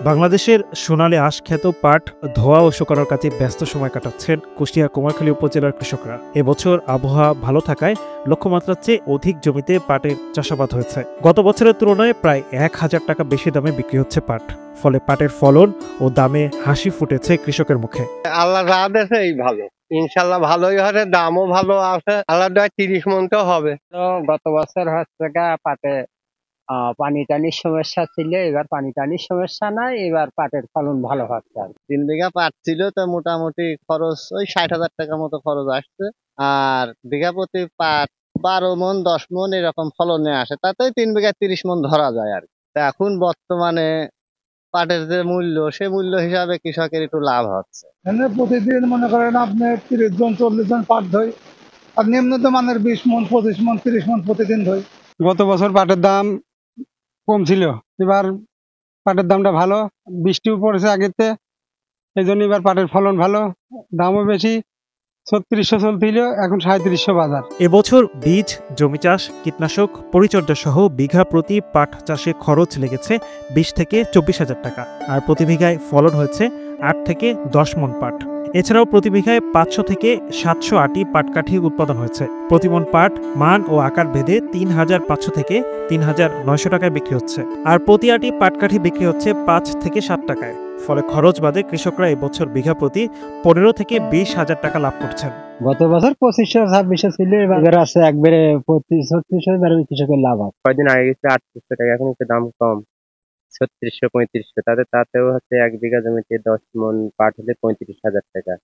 বাংলাদেশের সোনালী আঁশ খ্যাত পাট ধোয়া ও শুকানোর কাজে ব্যস্ত সময় কাটাচ্ছেন কুষ্টিয়া কুমারখালী উপজেলার কৃষকরা। এবছর আবহাওয়া ভালো থাকায় লক্ষ্যমাত্রার চেয়ে অধিক জমিতে পাটের চাষাবাদ হয়েছে। গত বছরের তুলনায় প্রায় ১,০০০ টাকা বেশি দামে বিক্রি হচ্ছে পাট। ফলে পাটের ফলন ও দামে হাসি ফুটেছে কৃষকের মুখে। আল্লাহ যা দেছে এই ভালো, ইনশাল্লাহ ভালোই হবে, দামও ভালো আছে। আল্লাহ 30 মন তো হবে। তো গত বছর হচ্ছে পাটে পানি টানির সমস্যা ছিল, এবার পানি টানির সমস্যা নাই, এবার পাটের ফলন ভালো হচ্ছে। 3 বিঘা পাট ছিল, তো মোটামুটি খরচ ওই 60,000 টাকা মতো খরচ আসছে। আর বিঘা প্রতি পাট 12 মন 10 মন এরকম ফলনে আসে, তাতেই 3 বিঘা 30 মন ধরা যায় আর কি। তা এখন বর্তমানে পাটের যে মূল্য, সে মূল্য হিসাবে কৃষকের একটু লাভ হচ্ছে। প্রতিদিন মনে করেন আপনি 30 জন 40 জন পাট ধই, আর নিম্নত মানের 20 মন 25 মন 30 মন প্রতিদিন ধই। গত বছর পাটের দাম কম ছিল, এবার পাটের দামটা ভালো, বৃষ্টিও পড়েছে আগেতে, এই জন্য এবার পাটের ফলন ভালো, দামও বেশি। 3600 চলছিল, এখন 3700 বাজার। এবছর বীজ, জমি চাষ, কীটনাশক, পরিচর্যা সহ বিঘা প্রতি পাট চাষে খরচ লেগেছে 20 থেকে 24,000 টাকা। আর প্রতি বিঘায় ফলন হয়েছে 8 থেকে 10 মন পাট। এছাড়াও প্রতি বিঘায় 500 থেকে 700 আটি পাটকাঠি উৎপাদন হয়েছে। প্রতি মন পাট মান ও আকার ভেদে 3,500 থেকে 3,900 টাকায় বিক্রি হচ্ছে। আর প্রতি আটি পাটকাঠি বিক্রি হচ্ছে 5 থেকে 7 টাকায়। ফলে খরচ বাদে কৃষকরা এবছর বিঘা প্রতি 15 থেকে 20,000 টাকা লাভ করছেন। গত বছর 2500-2600 ছিল, এবার আছে একবারে 3500-3600, এবারে কৃষকের লাভ আছে। কয়দিন আগে গেছে 800 টাকা, এখন একটু দাম কম, 3600-3500। তাতেও হচ্ছে 1 বিঘা জমিতে 10 মন পাট হলে 35,000 টাকা।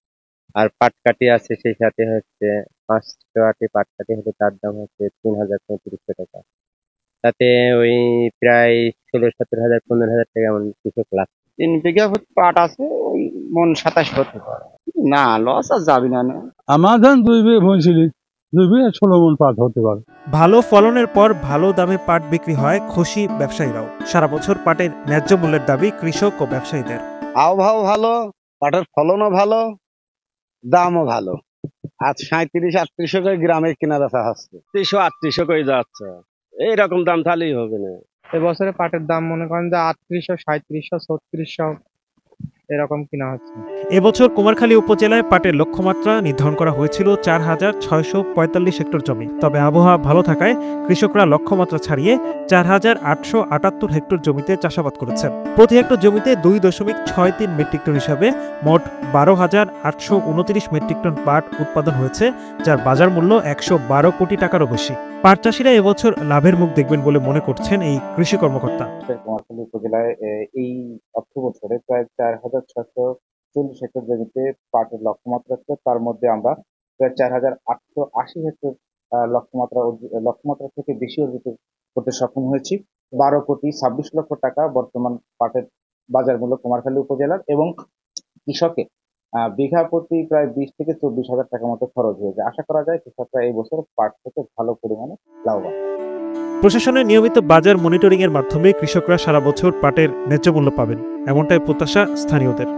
আর পাটকাঠি আছে, সেই সাথে হচ্ছে 500 আটি পাটকাঠি হলে তার দাম হচ্ছে 3,000-3500 টাকা। তাতে ওই প্রায় 16,000-17,000 15,000 টাকা এমন কৃষক লাভ। 3 বিঘা পাট আছে, ওই মন 27 হতে পারে না, লস আর যাবি না। আমার ধান 2 বিঘা হয়েছিল, 2 বিঘা 16 মন পাট হতে পারে। ভালো ফলনের পর ভালো দামে পাট বিক্রি হয় খুশি ব্যবসায়ীরাও। সারা বছর পাটের ন্যায্য মূল্যের দাবি কৃষক ও ব্যবসায়ীদের। আবহাওয়া ভালো, পাটের ফলনও ভালো, দামও ভালো। আজ 3700-3800 করে গ্রামে কেনা বেচা হচ্ছে, 300-3800 করে যাচ্ছে। এইরকম দাম তাহলেই হবে না। এবছরে পাটের দাম মনে করেন যে 3800, 3700, 3600 এরকম কিনা হচ্ছে। এবছর কুমারখালী উপজেলায় পাটের লক্ষ্যমাত্রা নির্ধারণ করা হয়েছিল 4,645 হেক্টর জমি। তবে আবহাওয়া ভালো থাকায় কৃষকরা লক্ষ্যমাত্রা ছাড়িয়ে 4,878 হেক্টর জমিতে চাষাবাদ করেছেন। প্রতি হেক্টর জমিতে 2.63 মেট্রিক টন হিসাবে মোট 12,829 মেট্রিক টন পাট উৎপাদন হয়েছে, যার বাজার মূল্য 112 কোটি টাকারও বেশি। পাট চাষিরা এবছর লাভের মুখ দেখবেন বলে মনে করছেন এই কৃষি কর্মকর্তা। কুমারখালী উপজেলায় এই অর্থ বছরে প্রায় 4,640 হেক্টর জমিতে পাটের লক্ষ্যমাত্রা ছিল। তার মধ্যে আমরা প্রায় 4,880 হেক্টর লক্ষ্যমাত্রা থেকে বেশি অর্জিত করতে সক্ষম হয়েছি। 12,26,00,000 টাকা বর্তমান পাটের বাজার মূল্য কুমারখালী উপজেলার, এবং কৃষকের বিঘা প্রতি প্রায় 20 থেকে 24,000 টাকা মতো খরচ হয়েছে। আশা করা যায় কৃষকরা এই বছর পাট থেকে ভালো পরিমাণে লাভবান। প্রশাসনের নিয়মিত বাজার মনিটরিং এর মাধ্যমে কৃষকরা সারা বছর পাটের ন্যায্য মূল্য পাবেন, এমনটাই প্রত্যাশা স্থানীয়দের।